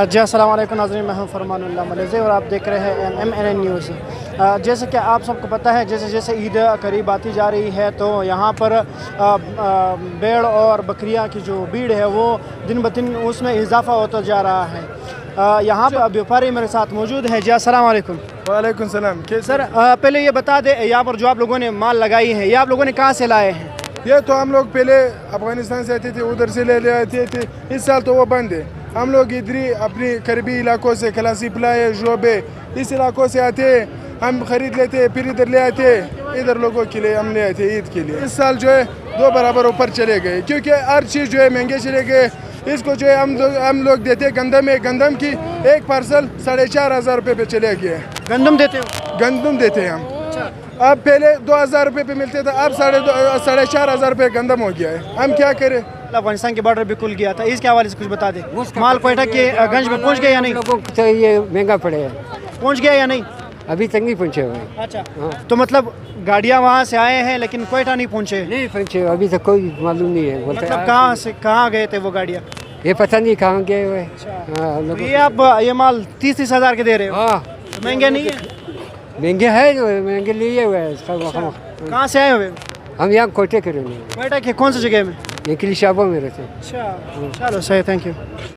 جی السلام علیکم ناظرین، میں ہوں فرمان اللہ ملیزی اور آپ دیکھ رہے ہیں MNN نیوز۔ جیسے کہ آپ سب کو پتہ ہے، جیسے جیسے عید قریب آتی جا رہی ہے تو یہاں پر بیڑ اور بکریاں کی جو بھیڑ ہے وہ دن بدن اس میں اضافہ ہوتا جا رہا ہے۔ یہاں پر بیوپاری میرے ساتھ موجود ہے۔ جی السلام علیکم۔ وعلیکم السلام۔ سر پہلے یہ بتا دیں، یہاں پر جو آپ لوگوں نے مال لگائی ہے یہ آپ لوگوں نے کہاں سے لائے ہیں؟ یہ تو ہم لوگ پہلے افغانستان سے آتے تھے، ادھر سے لے آتے تھے، اس سال تو وہ بند ہے۔ ہم لوگ ادھر اپنی قریبی علاقوں سے کلاسی پلائے جوبے اس علاقوں سے آتے، ہم خرید لیتے، پھر ادھر لے آتے، ادھر لوگوں کے لیے ہم لے آتے عید کے لیے۔ اس سال جو ہے 2 برابر اوپر چلے گئے، کیونکہ ہر چیز جو ہے مہنگے چلے گئے۔ اس کو جو ہے ہم لوگ دیتے گندم ہے، گندم کی ایک پارسل 4,500 روپے پہ چلے گئے۔ گندم دیتے ہو؟ گندم دیتے ہیں ہم۔ اب پہلے 2,000 روپے پہ ملتے تھا، اب 4,500 روپے گندم ہو گیا ہے۔ ہم کیا کریں؟ افغانستان کے بارڈر بھی کھل گیا تھا، اس کے حوالے سے کچھ بتا دیں۔ مال کوئٹہ کے گنج میں پہنچ گیا یا نہیں؟ لوگوں کو تو یہ مہنگا پڑے ہے، پہنچ گیا یا نہیں؟ ابھی تک نہیں پہنچے ہوئے۔ اچھا، تو مطلب گاڑیاں وہاں سے آئے ہیں لیکن کوئٹہ نہیں پہنچے؟ نہیں پہنچے، ابھی تک کوئی معلوم نہیں ہے۔ بولتے مطلب کہاں سے کہاں گئے تھے وہ گاڑیاں؟ یہ پتہ نہیں کہاں گئے ہوئے۔ ہاں تو یہ آپ یہ مال 30 ہزار کے دے رہے ہو؟ ہاں مہنگے نہیں ہے؟ مہنگے ہے، مہنگے لیے ہوئے ہیں۔ کہاں سے آئے ہوئے؟ ہم یہاں کوئٹے کے رہنے، کوئٹہ کے کون سی جگہ میں؟ یہ کلی شعبوں میں رہتے ہیں۔ اچھا، چلو صحیح، تھینک یو۔